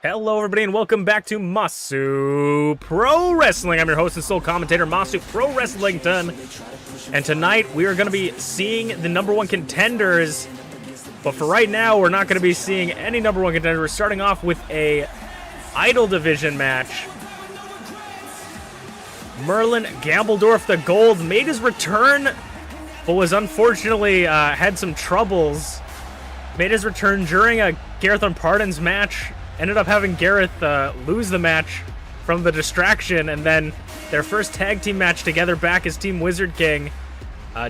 Hello everybody and welcome back to Masu Pro Wrestling. I'm your host and sole commentator, Masu Pro Wrestlington. And tonight we are going to be seeing the #1 contenders. But for right now, we're not going to be seeing any #1 contenders. We're starting off with a Idol Division match. Merlin Gambledorf the Gold made his return, but was unfortunately had some troubles. Made his return during a Garreth Unported's match. Ended up having Garreth lose the match from the distraction, and then their first tag team match together back as Team Wizard King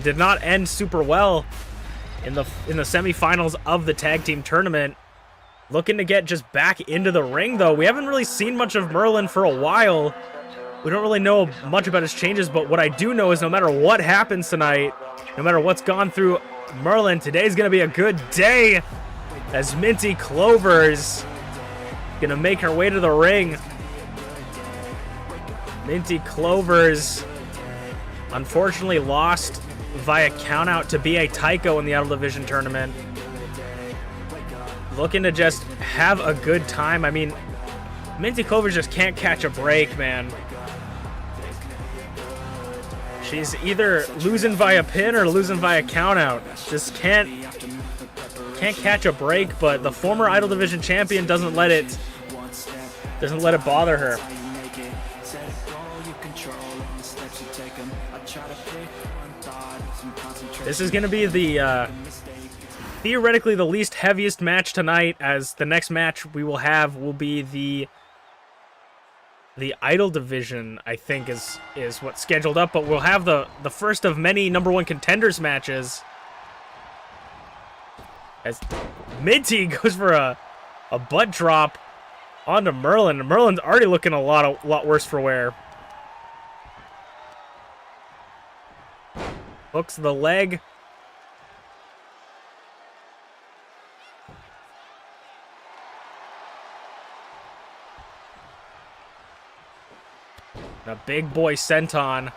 did not end super well in the semifinals of the tag team tournament. Looking to get just back into the ring, though. We haven't really seen much of Merlin for a while. We don't really know much about his changes, but what I do know is no matter what happens tonight, no matter what's gone through Merlin, today's going to be a good day as MintyClovers gonna make her way to the ring. MintyClovers unfortunately lost via countout to BA Tycho in the Idol Division tournament. Looking to just have a good time. I mean, MintyClovers just can't catch a break, man. She's either losing via pin or losing via countout. Just can't catch a break, but the former Idol Division champion doesn't let it bother her. This is going to be the theoretically the least heaviest match tonight, as the next match we will have will be the Idol Division, I think is what's scheduled up, but we'll have the first of many #1 contenders matches as Minty goes for a butt drop onto Merlin. Merlin's already looking a lot worse for wear. Hooks the leg. A big boy senton.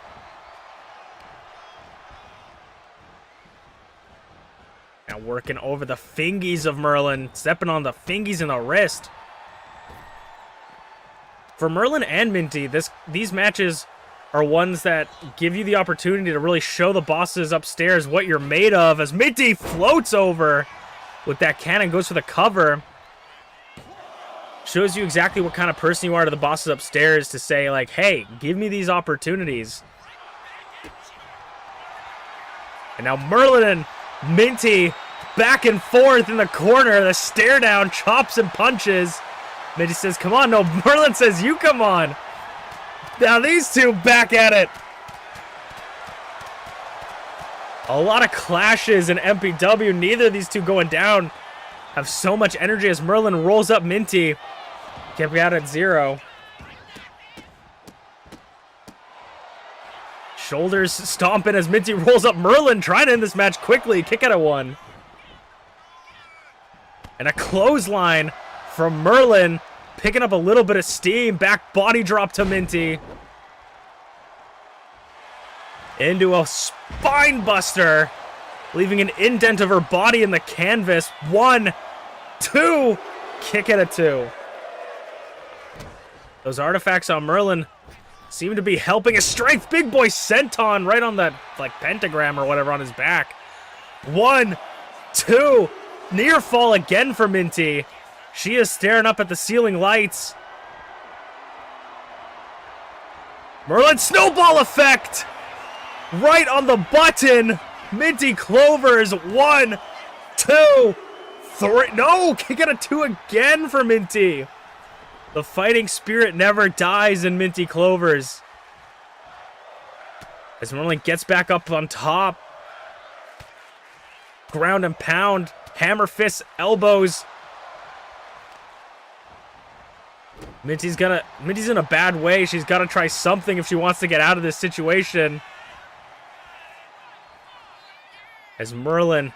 Now working over the fingies of Merlin, stepping on the fingies in the wrist. For Merlin and Minty, these matches are ones that give you the opportunity to really show the bosses upstairs what you're made of, as Minty floats over with that cannon, goes for the cover. Shows you exactly what kind of person you are to the bosses upstairs to say, like, hey, give me these opportunities. And now Merlin and Minty back and forth in the corner, the stare down, chops and punches. Minty says, come on. No, Merlin says, you come on. Now these two back at it. A lot of clashes in MPW. Neither of these two going down have so much energy as Merlin rolls up Minty. Kept out at 0. Shoulders stomping as Minty rolls up Merlin, trying to end this match quickly. Kick out at 1. And a clothesline from Merlin, picking up a little bit of steam. Back body drop to Minty. Into a spine buster, leaving an indent of her body in the canvas. 1, 2, kick it at 2. Those artifacts on Merlin seem to be helping his strength. Big boy senton right on that like pentagram or whatever on his back. 1, 2, near fall again for Minty. She is staring up at the ceiling lights. Merlin snowball effect! Right on the button. MintyClovers, 1, 2, 3. No, kick out at 2 again for Minty. The fighting spirit never dies in MintyClovers. As Merlin gets back up on top. Ground and pound. Hammer fists, elbows. Minty's in a bad way. She's got to try something if she wants to get out of this situation. As Merlin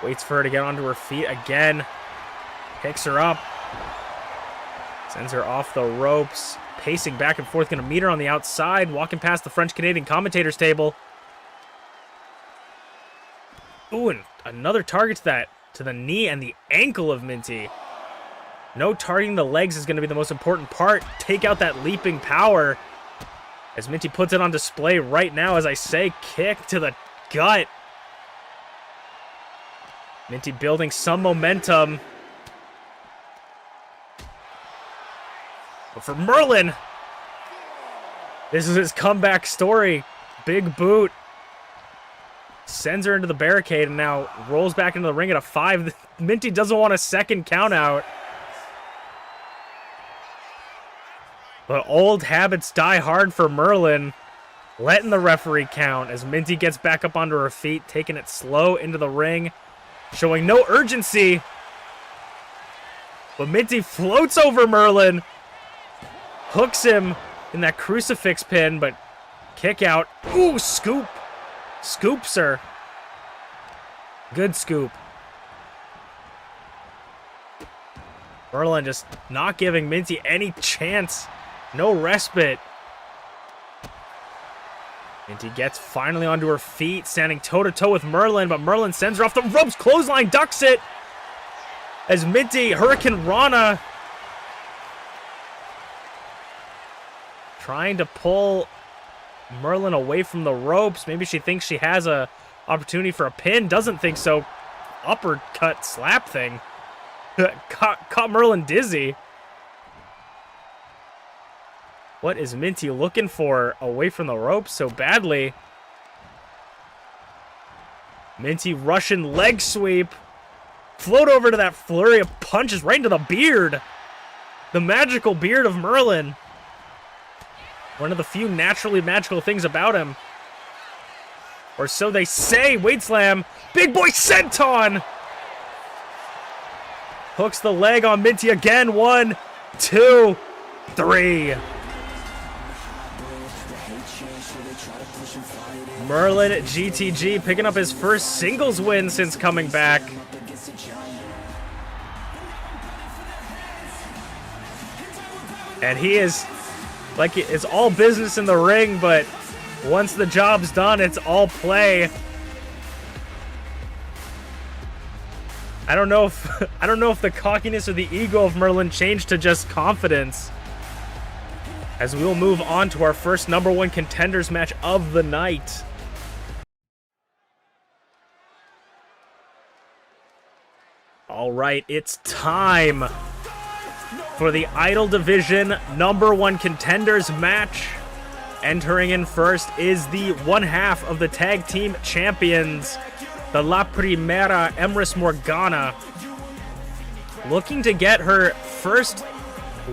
waits for her to get onto her feet again. Picks her up. Sends her off the ropes. Pacing back and forth. Going to meet her on the outside. Walking past the French-Canadian commentators table. Ooh, and another target to the knee and the ankle of Minty. No targeting the legs is going to be the most important part. Take out that leaping power. As Minty puts it on display right now, as I say, kick to the gut. Minty building some momentum. But for Merlin, this is his comeback story. Big boot. Sends her into the barricade and now rolls back into the ring at a 5. Minty doesn't want a second count out. But old habits die hard for Merlin. Letting the referee count as Minty gets back up onto her feet, taking it slow into the ring, showing no urgency. But Minty floats over Merlin, hooks him in that crucifix pin, but kick out. Ooh, scoop. Scoops her. Good scoop. Merlin just not giving Minty any chance. No respite. Minty gets finally onto her feet, standing toe-to-toe with Merlin, but Merlin sends her off the ropes. Clothesline ducks it. As Minty, Hurricane Rana, trying to pull Merlin away from the ropes. Maybe she thinks she has a opportunity for a pin. Doesn't think so. Uppercut slap thing. Caught Merlin dizzy. What is Minty looking for away from the ropes so badly? Minty Russian leg sweep. Float over to that flurry of punches right into the beard. The magical beard of Merlin. One of the few naturally magical things about him. Or so they say. Weight slam. Big boy senton. Hooks the leg on Minty again. 1, 2, 3. Merlin GTG picking up his first singles win since coming back. And he is, like, it's all business in the ring, but once the job's done, it's all play. I don't know if the cockiness or the ego of Merlin changed to just confidence. As we will move on to our first #1 contenders match of the night. All right, it's time for the Idol Division #1 contenders match. Entering in first is the one half of the tag team champions, the La Primera Emrys Morgana, looking to get her first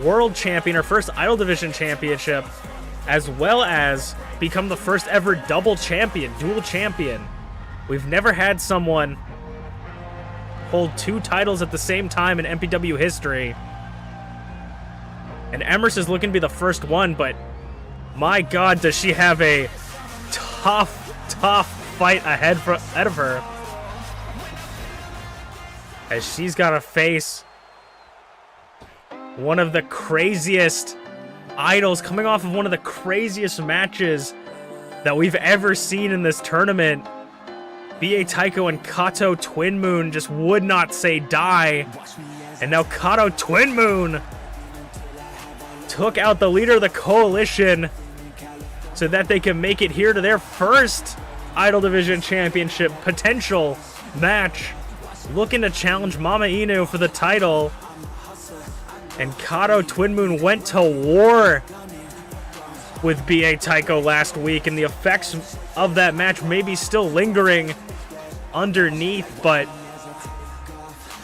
world champion, her first Idol Division championship, as well as become the first ever double champion, dual champion. We've never had someone hold 2 titles at the same time in MPW history. And Emrys is looking to be the first one, but my God, does she have a tough fight ahead of her. As she's got to face one of the craziest idols, coming off of one of the craziest matches that we've ever seen in this tournament. B.A. Tycho and Kato Twin Moon just would not say die. And now Kato Twin Moon took out the leader of the coalition so that they can make it here to their first Idol Division Championship potential match. Looking to challenge MamaInu for the title. And Kato Twin Moon went to war with B.A. Tycho last week, and the effects of that match may be still lingering underneath, but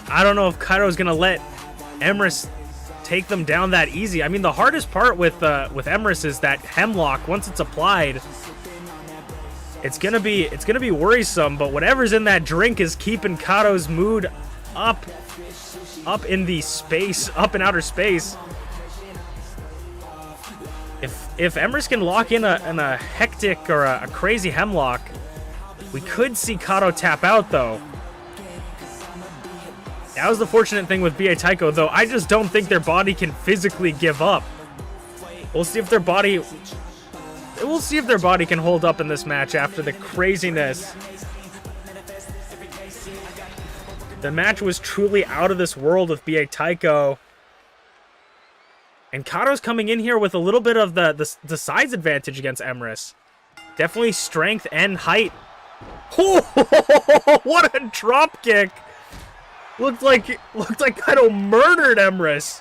I don't know if Kato's gonna let Emrys take them down that easy. I mean, the hardest part with Emrys is that hemlock. Once it's applied, it's gonna be worrisome. But whatever's in that drink is keeping Kato's mood up in the space, up in outer space. If Emrys can lock in a hectic or a crazy hemlock, we could see Kato tap out, though. That was the fortunate thing with B.A. Tycho, though. I just don't think their body can physically give up. We'll see if their body can hold up in this match after the craziness. The match was truly out of this world with B.A. Tycho. And Kado's coming in here with a little bit of the size advantage against Emrys. Definitely strength and height. Oh, what a drop kick! Looked like Kado murdered Emrys.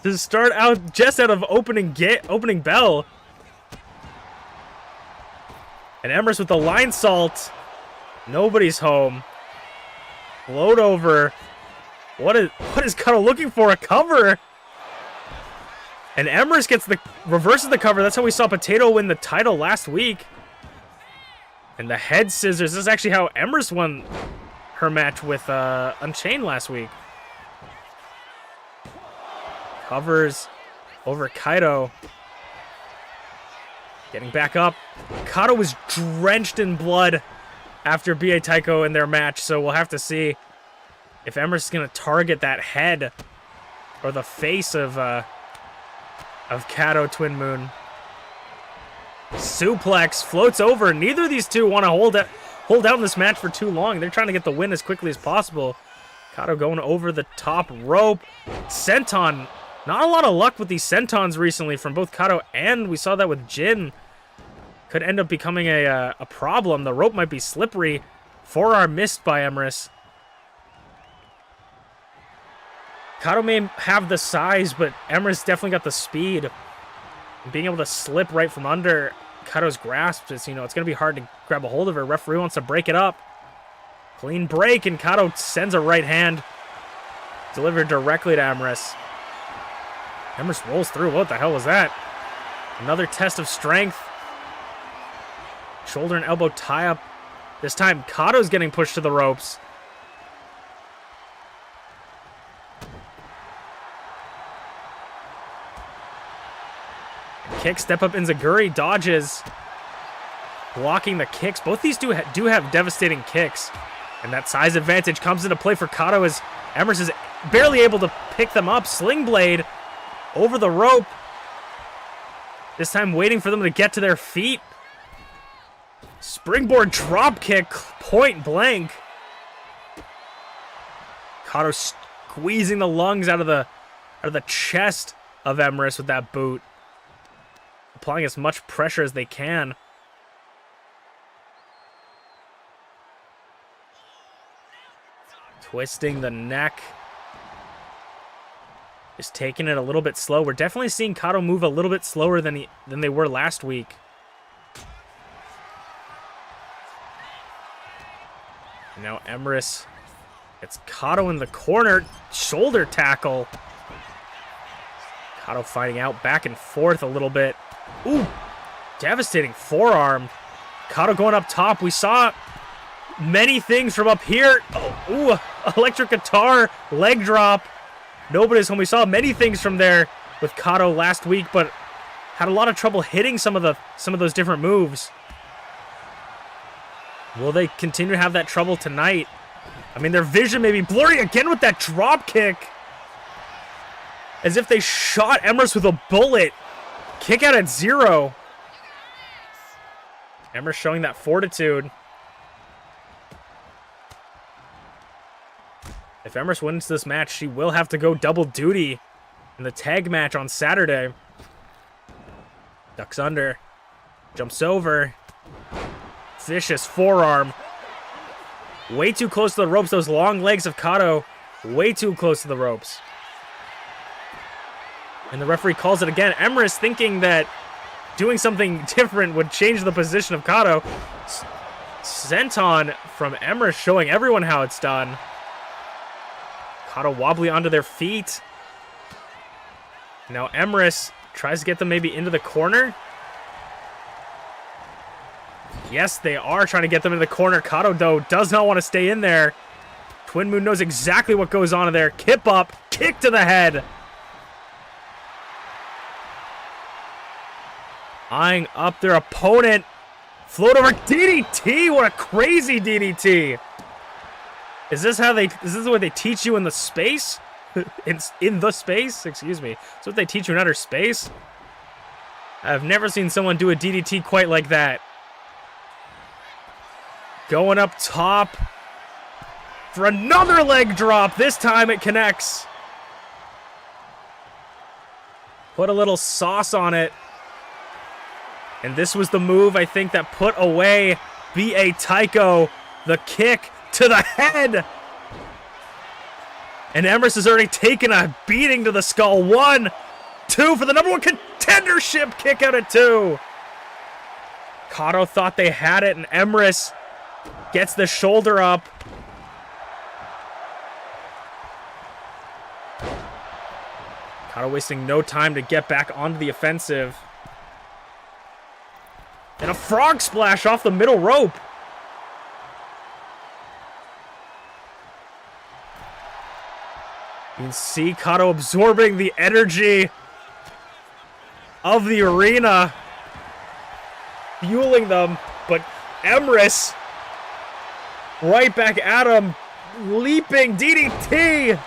To start out just out of opening bell. And Emrys with the line salt. Nobody's home. Float over. What is Kado looking for? A cover. And Emrys reverses the cover. That's how we saw Potato win the title last week. And the head scissors. This is actually how Emrys won her match with Unchained last week. Covers over Kaido. Getting back up. Kado was drenched in blood after BA Tycho in their match, so we'll have to see if Emrys is going to target that head or the face of Kado Twin Moon. Suplex floats over. Neither of these two want to hold out in this match for too long. They're trying to get the win as quickly as possible. Kado going over the top rope. Senton. Not a lot of luck with these Sentons recently from both Kado and we saw that with Jin. Could end up becoming a problem. The rope might be slippery. Forearm missed by Emrys. Kado may have the size, but Emrys definitely got the speed. And being able to slip right from under Kado's grasp is, it's going to be hard to grab a hold of her. Referee wants to break it up. Clean break, and Kado sends a right hand. Delivered directly to Emrys. Emrys rolls through. What the hell was that? Another test of strength. Shoulder and elbow tie-up. This time, Kado's getting pushed to the ropes. Kick, step up Enziguri, dodges. Blocking the kicks. Both these two do have devastating kicks. And that size advantage comes into play for Kado as Emrys is barely able to pick them up. Sling blade over the rope. This time waiting for them to get to their feet. Springboard drop kick, point blank. Kado squeezing the lungs out of the chest of Emrys with that boot. Applying as much pressure as they can. Twisting the neck. Just taking it a little bit slow. We're definitely seeing Kado move a little bit slower than they were last week. Now Emrys gets Kado in the corner. Shoulder tackle. Kado fighting out back and forth a little bit. Ooh, devastating forearm. Kado going up top. We saw many things from up here. Oh, ooh, electric guitar, leg drop. Nobody's home. We saw many things from there with Kado last week, but had a lot of trouble hitting some of those different moves. Will they continue to have that trouble tonight? I mean, their vision may be blurry again with that drop kick. As if they shot Emrys with a bullet. Kick out at 0. Emrys showing that fortitude. If Emrys wins this match, she will have to go double duty in the tag match on Saturday. Ducks under. Jumps over. Vicious forearm. Way too close to the ropes. Those long legs of Kado. Way too close to the ropes. And the referee calls it again. Emrys thinking that doing something different would change the position of Kado. Senton from Emrys showing everyone how it's done. Kado wobbly onto their feet. Now Emrys tries to get them maybe into the corner. Yes, they are trying to get them into the corner. Kado, though, does not want to stay in there. Twin Moon knows exactly what goes on in there. Kip up, kick to the head. Eyeing up their opponent. Float over DDT. What a crazy DDT. Is this what they teach you in the space? in the space? Excuse me. Is what they teach you in outer space? I've never seen someone do a DDT quite like that. Going up top for another leg drop. This time it connects. Put a little sauce on it. And this was the move, I think, that put away B.A. Tycho. The kick to the head. And Emrys has already taken a beating to the skull. 1, 2 for the #1 contendership. Kick out at 2. Kodo thought they had it, and Emrys gets the shoulder up. Kodo wasting no time to get back onto the offensive. And a frog splash off the middle rope. You can see Kodo absorbing the energy of the arena, fueling them, but Emrys right back at him, leaping DDT.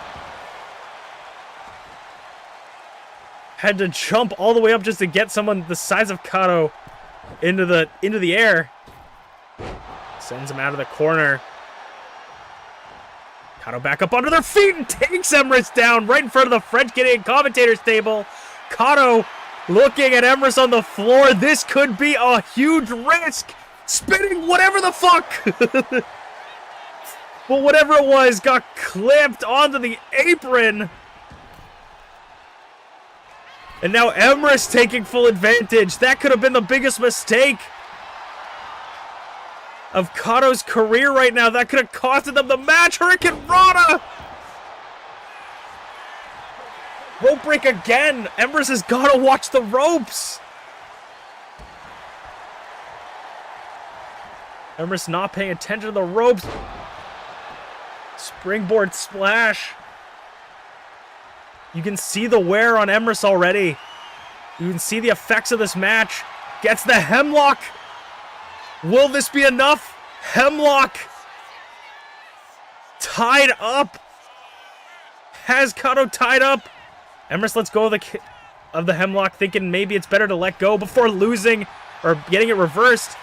Had to jump all the way up just to get someone the size of Kodo into the air. Sends him out of the corner. Kodo back up under their feet and takes Emrys down right in front of the French Canadian commentators table. Kodo looking at Emrys on the floor. This could be a huge risk. Spinning whatever the fuck. But whatever it was got clipped onto the apron. And now Emrys taking full advantage. That could have been the biggest mistake of Kodo's career right now. That could have costed them the match. Hurricane Rana! Rope break again. Emrys has got to watch the ropes. Emrys not paying attention to the ropes. Springboard splash. You can see the wear on Emrys already. You can see the effects of this match. Gets the hemlock. Will this be enough? Hemlock. Tied up. Has Kodo tied up. Emrys lets go of the hemlock, thinking maybe it's better to let go before losing or getting it reversed.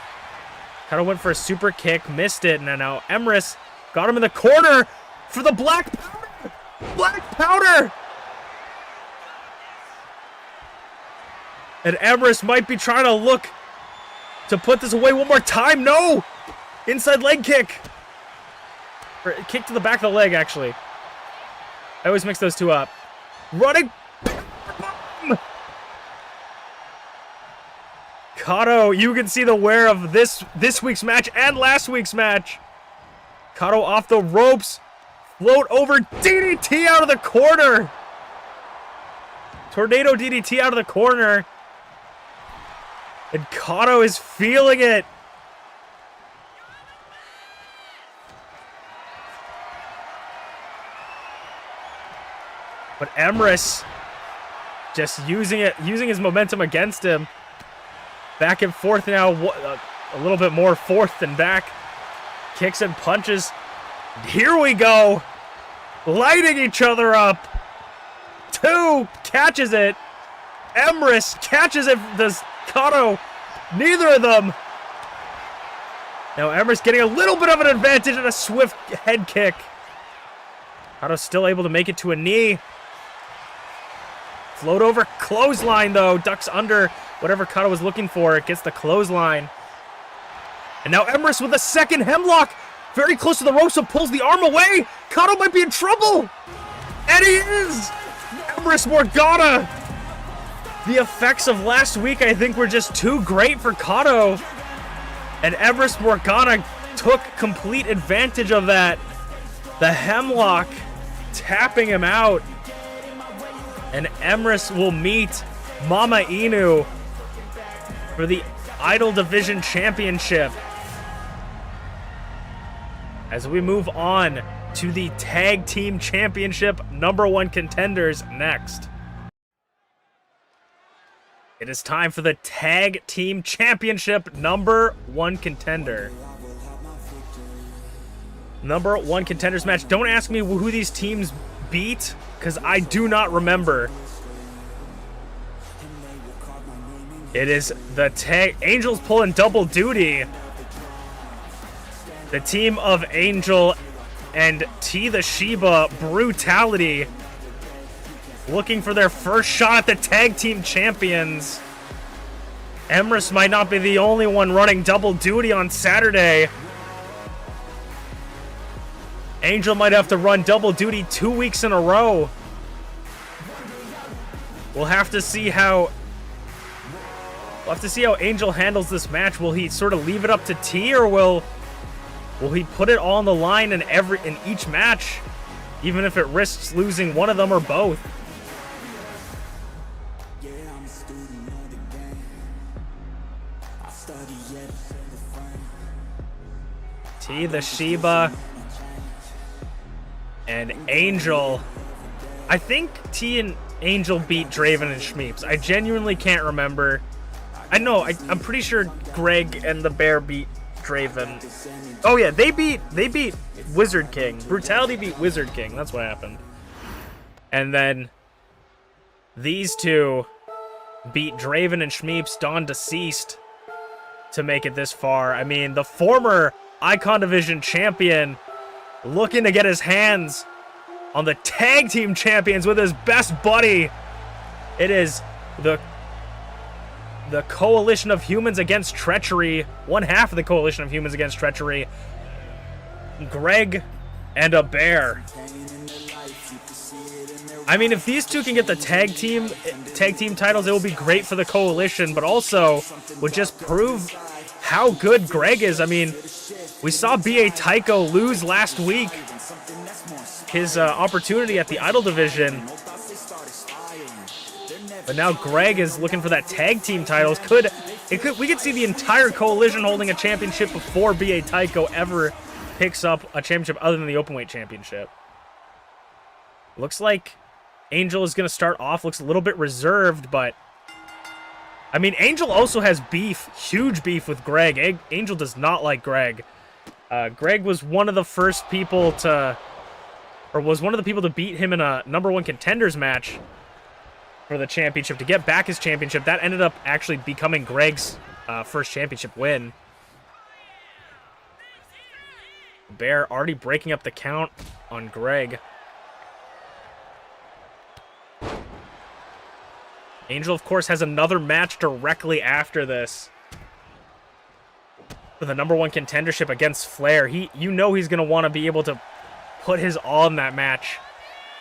Kodo went for a super kick, missed it, and now Emrys got him in the corner for the black powder. Black powder. And Emrys might be trying to look to put this away one more time. No! Inside leg kick. Or kick to the back of the leg, actually. I always mix those two up. Running. Kodo, you can see the wear of this week's match and last week's match. Kodo off the ropes. Float over. DDT out of the corner. Tornado DDT out of the corner. And Kodo is feeling it. But Emrys just using his momentum against him. Back and forth now, a little bit more forth than back. Kicks and punches. Here we go. Lighting each other up. 2 catches it. Emrys catches it. Does Kodo? Neither of them. Now Emrys getting a little bit of an advantage and a swift head kick. Kodo still able to make it to a knee. Float over clothesline though. Ducks under whatever Kodo was looking for. It gets the clothesline. And now Emrys with a second hemlock. Very close to the ropes, so pulls the arm away. Kodo might be in trouble. And he is. Emrys Morgana. The effects of last week, I think, were just too great for Kodo. And Emrys Morgana took complete advantage of that. The hemlock tapping him out. And Emrys will meet MamaInu for the Idol Division Championship. As we move on to the Tag Team Championship #1 contenders next. It is time for the Tag Team Championship #1 contender. #1 contenders match. Don't ask me who these teams beat, because I do not remember. It is the Angels pulling double duty. The team of Angel and TeaTheShiba Brutality looking for their first shot at the tag team champions. Emrys might not be the only one running double duty on Saturday. Angel might have to run double duty 2 weeks in a row. We'll have to see how Angel handles this match. Will he sort of leave it up to T, or will he put it all on the line in each match, even if it risks losing one of them or both? TeaTheShiba and Angel. I think T and Angel beat Draven and Shmeeps. I genuinely can't remember. I know, I'm pretty sure Greg and the Bear beat Draven. Oh yeah, they beat Wizard King. Brutality beat Wizard King. That's what happened. And then these two beat Draven and Shmeeps, Dawn Deceased, to make it this far. I mean, the former Icon Division champion looking to get his hands on the tag team champions with his best buddy. It is the Coalition of Humans Against Treachery, one half of the Coalition of Humans Against Treachery, Greg and a Bear. I mean, if these two can get the tag team titles, it will be great for the Coalition, but also would just prove how good Greg is. I mean, we saw B.A. Tycho lose last week his opportunity at the Idol Division. But now Greg is looking for that tag team titles. We could see the entire Coalition holding a championship before B.A. Tycho ever picks up a championship other than the Openweight Championship. Looks like Angel is going to start off, looks a little bit reserved, but I mean, Angel also has beef, huge beef with Greg. Angel does not like Greg. Greg was one of the first people to, or was one of the people to beat him in a #1 contenders match for the championship to get back his championship. That ended up actually becoming Greg's first championship win. Bear already breaking up the count on Greg. Angel, of course, has another match directly after this for the #1 contendership against Flair. You know he's going to want to be able to put his all in that match,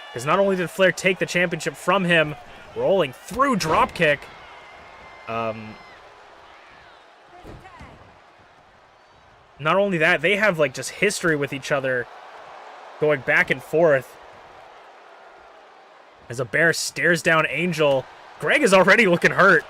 because not only did Flair take the championship from him, rolling through dropkick, not only that, they have like just history with each other going back and forth. As a Bear stares down Angel, Greg is already looking hurt.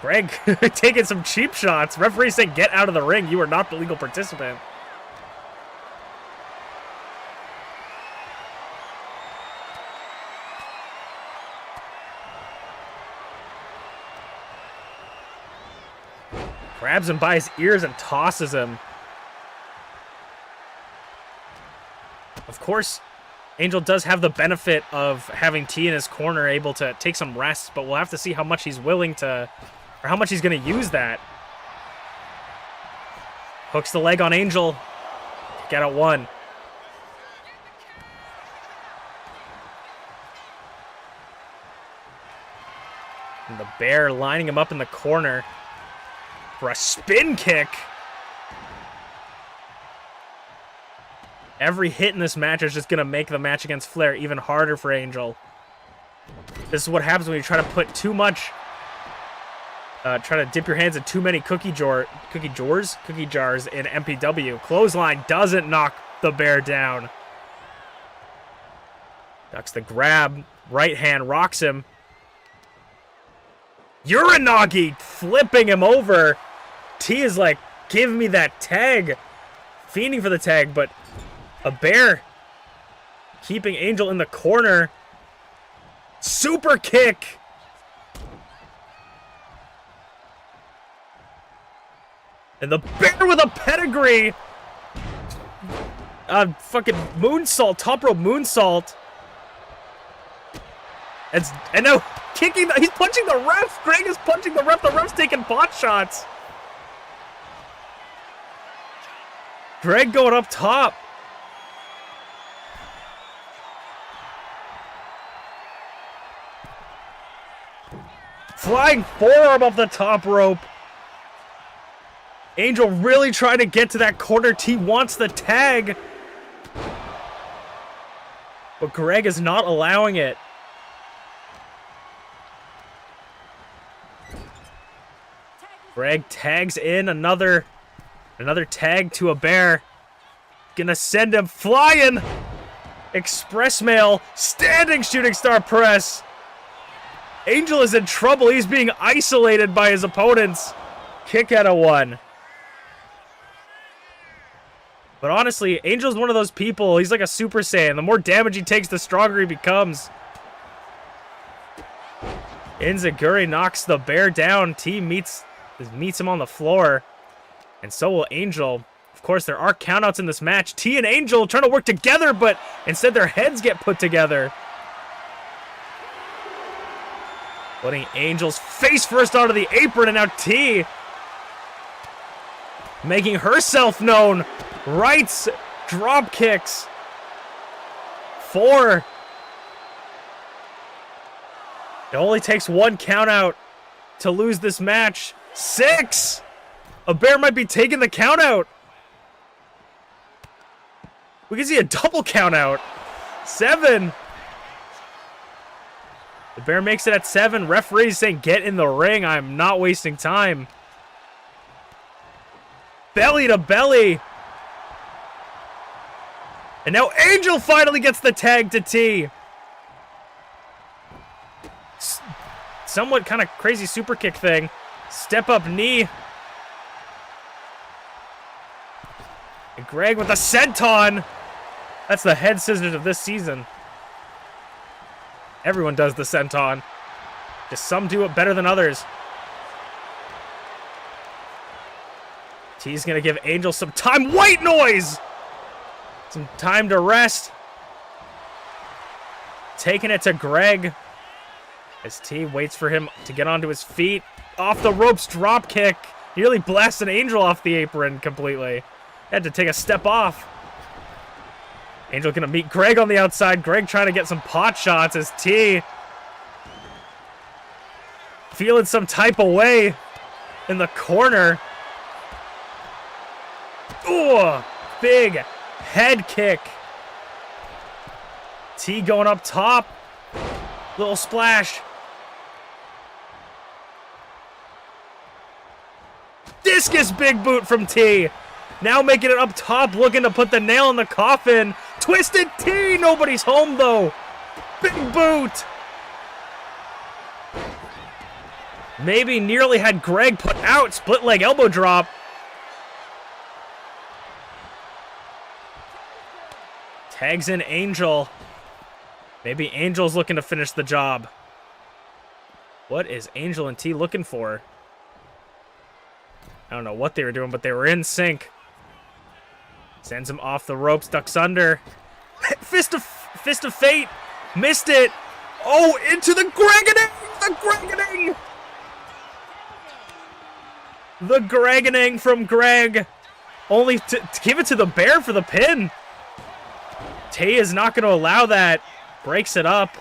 Greg taking some cheap shots. Referee saying, "Get out of the ring. You are not the legal participant." Grabs him by his ears and tosses him. Of course, Angel does have the benefit of having T in his corner, able to take some rests, but we'll have to see how much he's willing to, or how much he's going to use that. Hooks the leg on Angel. Get out one. And the Bear lining him up in the corner for a spin kick. Every hit in this match is just going to make the match against Flair even harder for Angel. This is what happens when you try to put too much, try to dip your hands in too many cookie jars in MPW. Clothesline doesn't knock the Bear down. Ducks the grab, right hand rocks him. Uranagi flipping him over. T is like, give me that tag. Fiending for the tag, but a Bear keeping Angel in the corner. Super kick. And the Bear with a pedigree. Fucking moonsault, top rope moonsault. And now kicking, he's punching the ref. Greg is punching the ref. The ref's taking pot shots. Greg going up top. Flying forearm up the top rope. Angel really trying to get to that corner. T wants the tag. But Greg is not allowing it. Greg tags in another tag to a bear. Gonna send him flying. Express mail. Standing shooting star press. Angel is in trouble. He's being isolated by his opponents. Kick out of one. But honestly, Angel's one of those people. He's like a Super Saiyan. The more damage he takes, the stronger he becomes. Inzaguri knocks the bear down. T meets him on the floor. And so will Angel. Of course, there are countouts in this match. T and Angel trying to work together, but instead their heads get put together. Putting Angel's face first onto the apron, and now T making herself known. Rights, drop kicks. 4. It only takes 1 count out to lose this match. 6. A bear might be taking the count out. We can see a double count out. 7. The bear makes it at 7. Referee saying, get in the ring. I'm not wasting time. Belly to belly. And now Angel finally gets the tag to T. Somewhat kind of crazy super kick thing. Step up knee. And Greg with the senton. That's the head scissors of this season. Everyone does the senton. Just some do it better than others. T's gonna give Angel some time. White noise! Some time to rest. Taking it to Greg. As T waits for him to get onto his feet. Off the ropes, drop kick. Nearly blasted Angel off the apron completely. Had to take a step off. Angel gonna meet Greg on the outside. Greg trying to get some pot shots as T feeling some type of way in the corner. Ooh, big head kick. T going up top. Little splash. Discus big boot from T. Now making it up top, looking to put the nail in the coffin. Twisted T. Nobody's home, though. Big boot. Maybe nearly had Greg put out. Split leg elbow drop. Tags in Angel. Maybe Angel's looking to finish the job. What is Angel and T looking for? I don't know what they were doing, but they were in sync. Sends him off the ropes, ducks under. Fist of fate. Missed it. Oh, into the Greganing! The Greganing! The Greganing from Greg. Only to give it to the bear for the pin. Tay is not going to allow that. Breaks it up.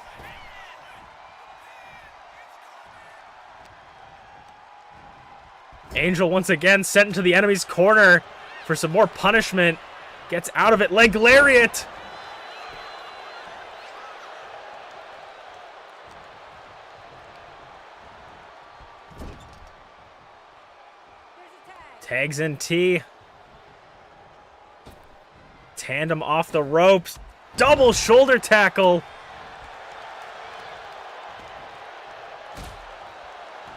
Angel once again sent into the enemy's corner for some more punishment. Gets out of it. Leg lariat. Tags in T. Tandem off the ropes. Double shoulder tackle.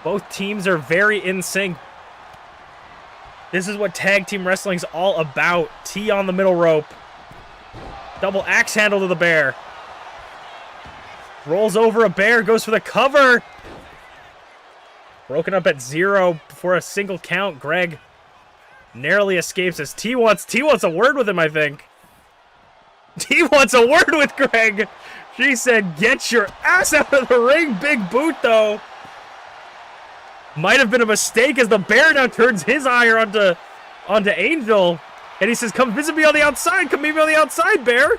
Both teams are very in sync. This is what tag team wrestling's all about. T on the middle rope. Double axe handle to the bear. Rolls over a bear, goes for the cover. Broken up at 0 before a single count. Greg narrowly escapes as T wants a word with him, I think. T wants a word with Greg. She said, get your ass out of the ring. Big boot, though. Might have been a mistake as the bear now turns his ire onto Angel. And he says, come visit me on the outside. Come meet me on the outside, Bear.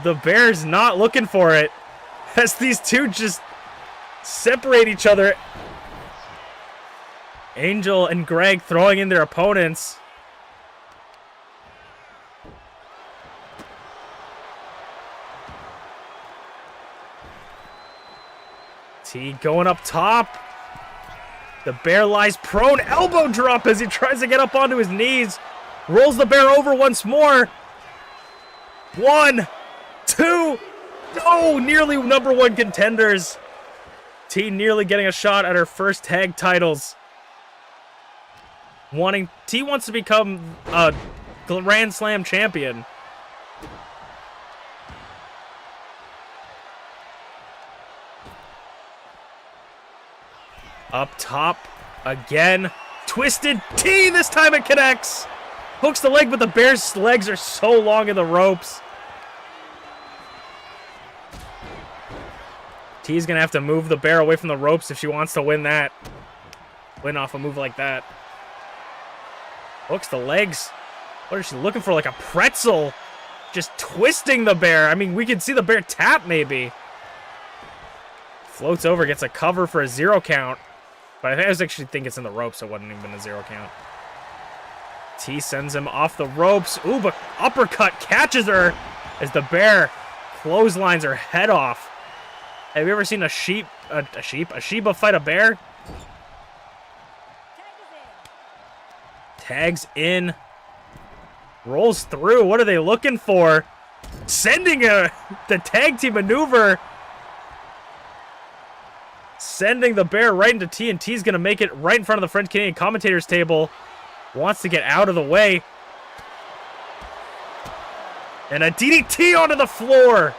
The Bear's not looking for it. As these two just separate each other. Angel and Greg throwing in their opponents. T going up top. The Bear lies prone. Elbow drop as he tries to get up onto his knees. Rolls the Bear over once more. 1, 2. Oh, nearly #1 contenders. T nearly getting a shot at her first tag titles. T wants to become a Grand Slam champion. Up top again. Twisted T. This time it connects. Hooks the leg, but the Bear's legs are so long in the ropes. T's gonna have to move the Bear away from the ropes if she wants to win that. Win off a move like that. Hooks the legs. What is she looking for? Like a pretzel. Just twisting the Bear. I mean, we can see the Bear tap maybe. Floats over, gets a cover for a 0 count. But I actually think it's in the ropes, so it wasn't even a 0 count. T sends him off the ropes. Ooh, but uppercut catches her as the Bear clotheslines her head off. Have you ever seen a Sheba fight a bear? Tags in. Rolls through. What are they looking for? Sending the tag team maneuver. Sending the Bear right into T, and T's going to make it right in front of the French Canadian commentators table. Wants to get out of the way. And a DDT onto the floor.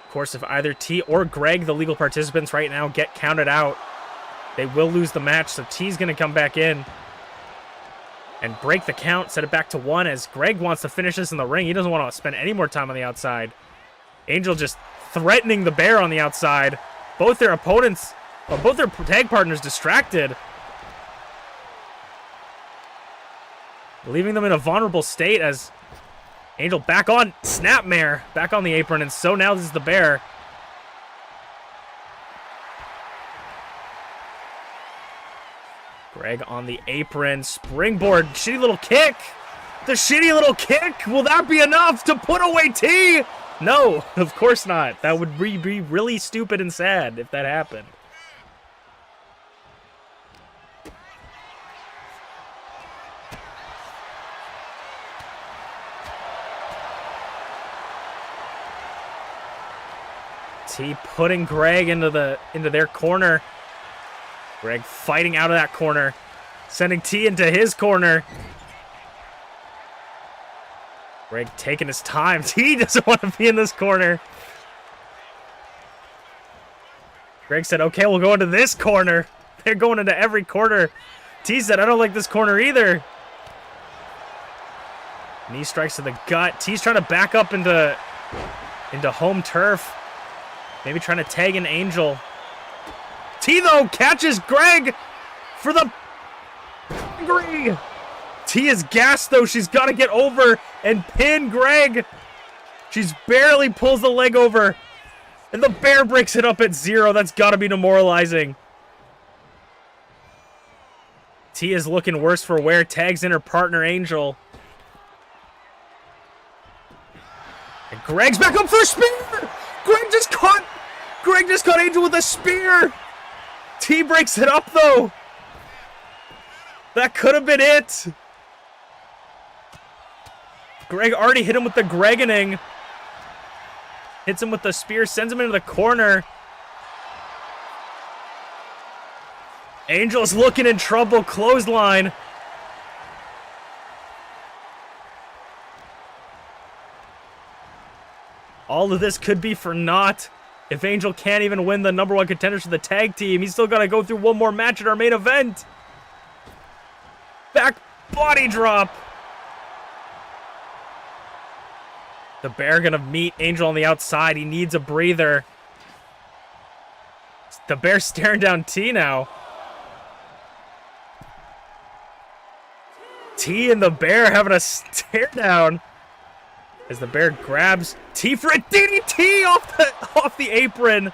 Of course, if either T or Greg, the legal participants right now, get counted out, they will lose the match, so T's going to come back in and break the count, set it back to 1 as Greg wants to finish this in the ring. He doesn't want to spend any more time on the outside. Angel just threatening the Bear on the outside. Both their opponents, both their tag partners distracted. Leaving them in a vulnerable state as Angel back on Snapmare, back on the apron, and so now this is the Bear. Greg on the apron, springboard, shitty little kick. The shitty little kick, will that be enough to put away T? No, of course not. That would be really stupid and sad if that happened. T putting Greg into their corner. Greg fighting out of that corner, sending T into his corner. Greg taking his time. T doesn't want to be in this corner. Greg said, okay, we'll go into this corner. They're going into every corner. T said, I don't like this corner either. Knee strikes to the gut. T's trying to back up into home turf. Maybe trying to tag an Angel. T, though, catches Greg for the angry. T is gassed, though. She's got to get over and pin Greg. She's barely pulls the leg over. And the Bear breaks it up at 0. That's got to be demoralizing. T is looking worse for wear. Tags in her partner, Angel. And Greg's back up for a spear. Greg just caught Angel with a spear. T breaks it up, though. That could have been it. Greg already hit him with the Gregening. Hits him with the spear, sends him into the corner. Angel's looking in trouble. Clothesline. All of this could be for naught. If Angel can't even win the #1 contenders for the tag team, he's still got to go through one more match at our main event. Back body drop. The bear gonna meet Angel on the outside. He needs a breather. The bear staring down T now. T and the bear having a stare down as the bear grabs T for a DDT off the apron.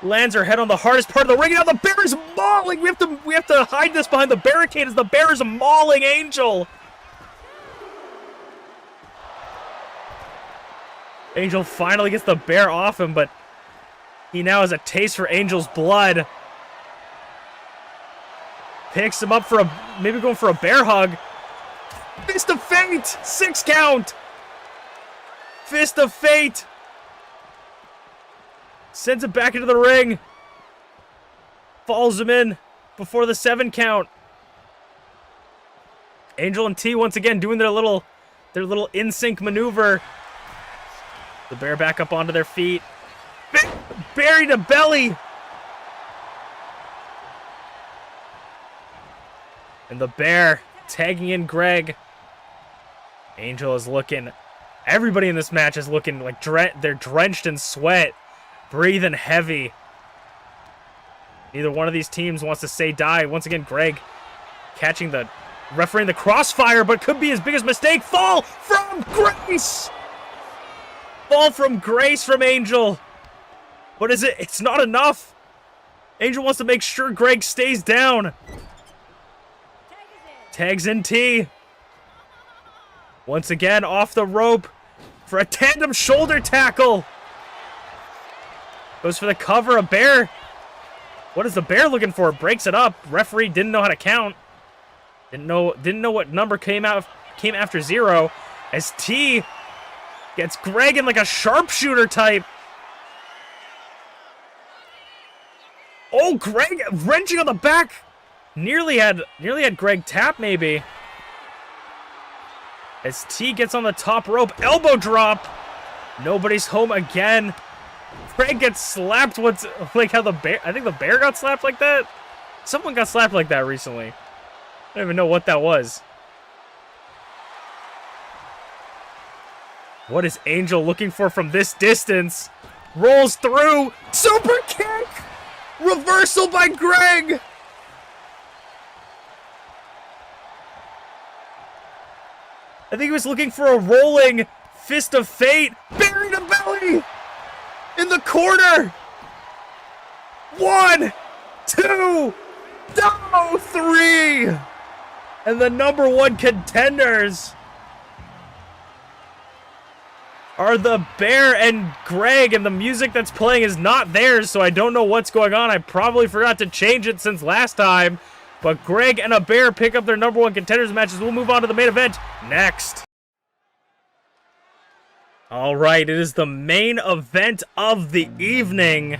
Lands her head on the hardest part of the ring. Now the bear is mauling. We have to hide this behind the barricade as the bear is mauling Angel. Angel finally gets the bear off him, but he now has a taste for Angel's blood. Picks him up for maybe going for a bear hug. Fist of Fate! 6 count! Fist of Fate! Sends it back into the ring. Falls him in before the 7 count. Angel and T once again doing their little in-sync maneuver. The bear back up onto their feet. Buried a belly! And the bear tagging in Greg. Angel is looking... Everybody in this match is looking like they're drenched in sweat. Breathing heavy. Neither one of these teams wants to say die. Once again, Greg refereeing the crossfire, but could be his biggest mistake. Fall from Grace! Fall from Grace from Angel. What is it? It's not enough. Angel wants to make sure Greg stays down. Tags in T. Once again, off the rope for a tandem shoulder tackle. Goes for the cover. A bear. What is the bear looking for? Breaks it up. Referee didn't know how to count. Didn't know what number came after 0. As T gets Greg in like a sharpshooter type. Oh, Greg wrenching on the back. Nearly had Greg tap maybe. As T gets on the top rope, elbow drop. Nobody's home again. Greg gets slapped. What's like how the bear? I think the bear got slapped like that. Someone got slapped like that recently. I don't even know what that was. What is Angel looking for from this distance? Rolls through. Super kick. Reversal by Greg. I think he was looking for a rolling fist of fate. Buried a belly in the corner. 1, 2, no, 3. And the number 1 contenders are the bear and Greg, and the music that's playing is not theirs, so I don't know what's going on. I probably forgot to change it since last time. But Greg and a bear pick up their number 1 contenders matches. We'll move on to the main event next. All right, it is the main event of the evening.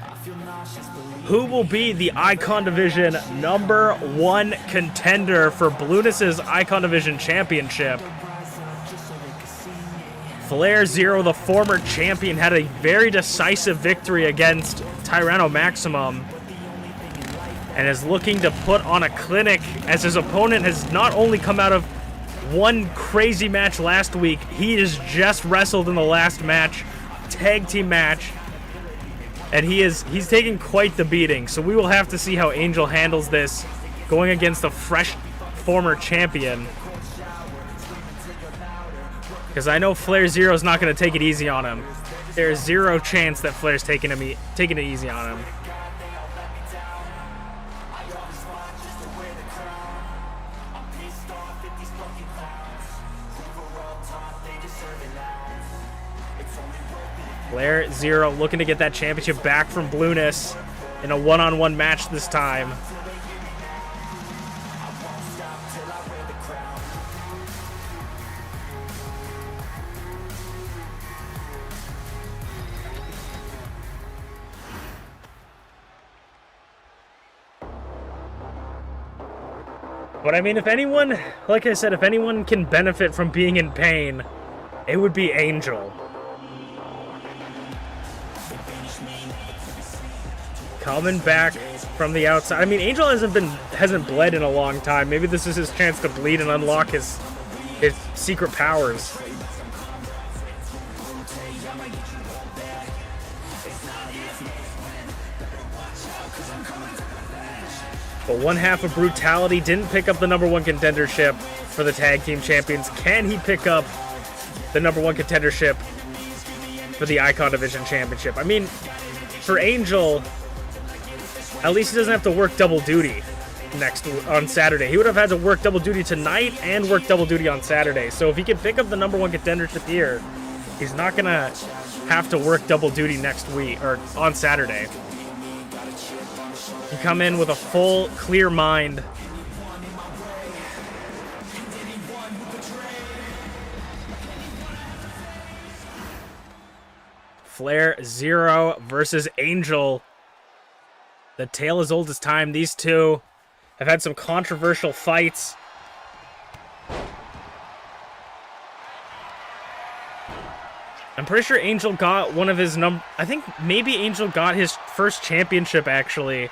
Who will be the Icon Division number 1 contender for Blueness's Icon Division Championship? FlairZero, the former champion, had a very decisive victory against Tyranno Maximum and is looking to put on a clinic as his opponent has not only come out of one crazy match last week, he has just wrestled in the last match, tag team match, and he's taking quite the beating. So we will have to see how Angel handles this going against a fresh former champion. Because I know FlairZero is not going to take it easy on him. There's 0 chance that Flair's taking it easy on him. FlairZero looking to get that championship back from Blueness in a one-on-one match this time. But I mean, if anyone, like I said, if anyone can benefit from being in pain, it would be Angel. Coming back from the outside. I mean, Angel hasn't bled in a long time. Maybe this is his chance to bleed and unlock his secret powers. But one half of Brutality didn't pick up the #1 contendership for the Tag Team Champions. Can he pick up the #1 contendership for the Icon Division Championship? I mean, for Angel, at least he doesn't have to work double duty on Saturday. He would have had to work double duty tonight and work double duty on Saturday. So if he can pick up the #1 contendership here, he's not gonna have to work double duty next week or on Saturday. You come in with a full, clear mind. FlairZero versus Angel. The tale as old as time. These two have had some controversial fights. I'm pretty sure Angel got one of his I think maybe Angel got his first championship, actually,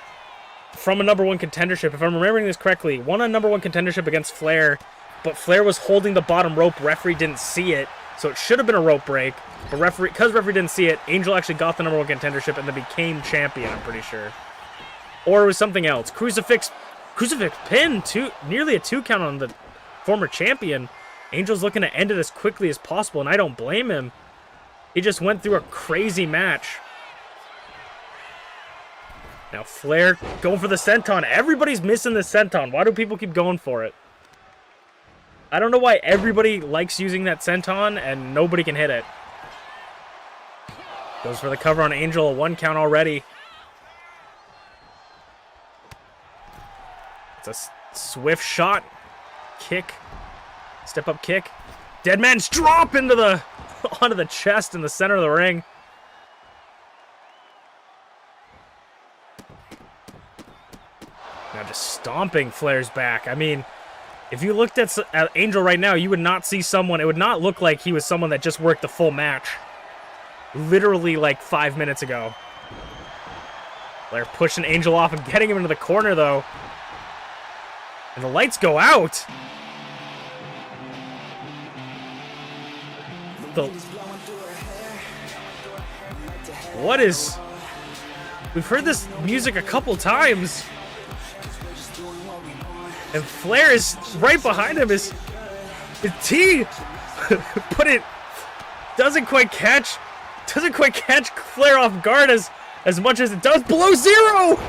from a #1 contendership. If I'm remembering this correctly, won a #1 contendership against Flair, but Flair was holding the bottom rope. Referee didn't see it, so it should have been a rope break. But because referee didn't see it, Angel actually got the #1 contendership and then became champion, I'm pretty sure. Or it was something else. Crucifix pin, nearly a 2 count on the former champion. Angel's looking to end it as quickly as possible, and I don't blame him. He just went through a crazy match. Now Flair going for the senton. Everybody's missing the senton. Why do people keep going for it? I don't know why everybody likes using that senton and nobody can hit it. Goes for the cover on Angel, a 1 count already. It's a swift shot. Kick. Step up kick. Dead man's drop onto the chest in the center of the ring. Now just stomping Flair's back. I mean, if you looked at Angel right now, you would not see someone, it would not look like he was someone that just worked the full match. Literally like 5 minutes ago. Flair pushing Angel off and getting him into the corner, though. And the lights go out. What is... We've heard this music a couple times. And Flair is right behind him. His T, but it doesn't quite catch Flair off guard as much as it does. Below zero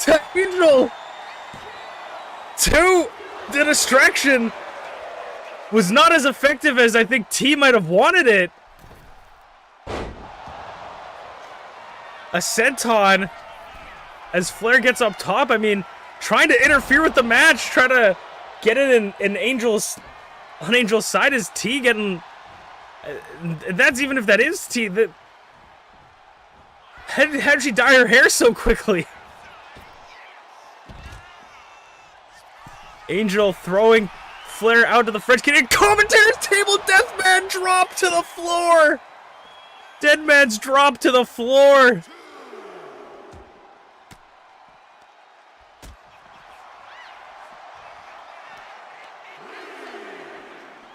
to Angel. 2, the distraction was not as effective as I think T might have wanted it. A senton as Flair gets up top. I mean, trying to interfere with the match, trying to get it in Angel's side is T getting. That's even if that is T. How did she dye her hair so quickly? Angel throwing Flair out to the French Canadian commentator's table. Deathman drop to the floor. Dead man's drop to the floor.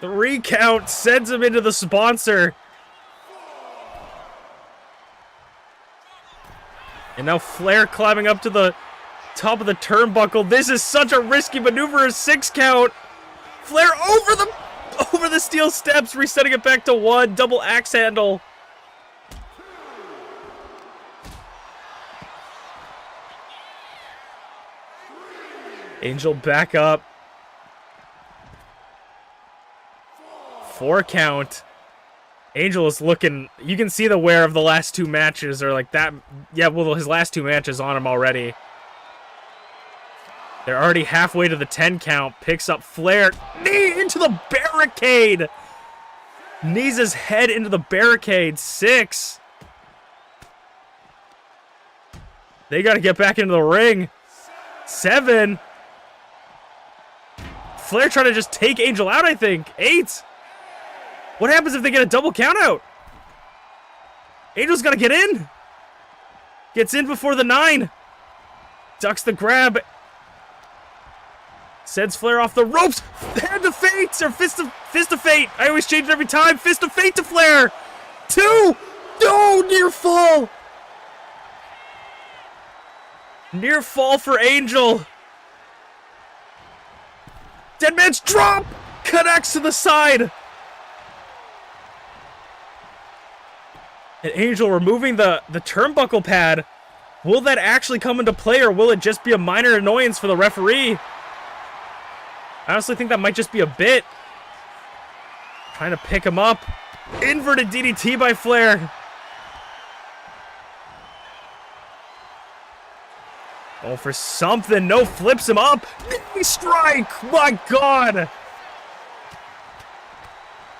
The recount sends him into the sponsor. And now Flair climbing up to the top of the turnbuckle. This is such a risky maneuver. A 6 count. Flair over the steel steps, resetting it back to 1. Double axe handle. Angel back up. 4 count. Angel is looking, you can see the wear of the last 2 matches, or like that. Yeah, well, his last 2 matches on him already. They're already halfway to the 10 count. Picks up Flair. Knee into the barricade. Knees his head into the barricade. 6. They got to get back into the ring. 7. Flair trying to just take Angel out, I think. 8. What happens if they get a double count out? Angel's got to get in. Gets in before the 9. Ducks the grab. Sends Flair off the ropes. Hand of fate, or fist of fate. I always change it every time. Fist of fate to Flair. 2. No, near fall. Near fall for Angel. Dead man's drop! Connects to the side. And Angel removing the turnbuckle pad. Will that actually come into play, or will it just be a minor annoyance for the referee? I honestly think that might just be a bit. Trying to pick him up. Inverted DDT by Flair. Oh, for something. No, flips him up. Knee strike. My God.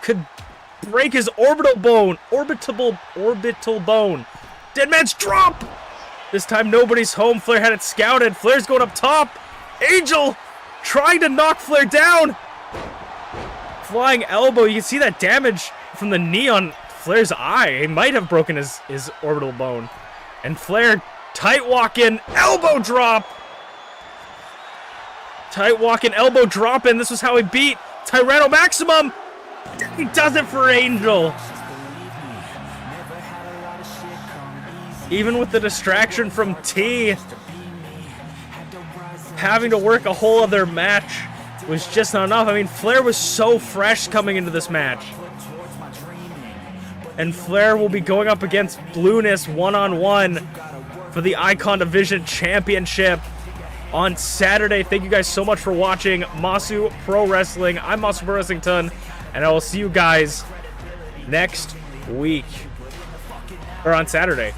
Could break his orbital bone. Orbital bone. Dead man's drop. This time nobody's home. Flair had it scouted. Flair's going up top. Angel trying to knock Flair down. Flying elbow. You can see that damage from the knee on Flair's eye. He might have broken his orbital bone. And Flair tight walk in, elbow drop. Tight walk in, elbow drop in. This was how he beat Tyranno Maximum. He does it for Angel. Even with the distraction from T, having to work a whole other match was just not enough. I mean, Flair was so fresh coming into this match. And Flair will be going up against Blueness one-on-one for the Icon Division Championship on Saturday. Thank you guys so much for watching Masu Pro Wrestling. I'm Masu Pro Wrestlington, and I will see you guys next week. Or on Saturday.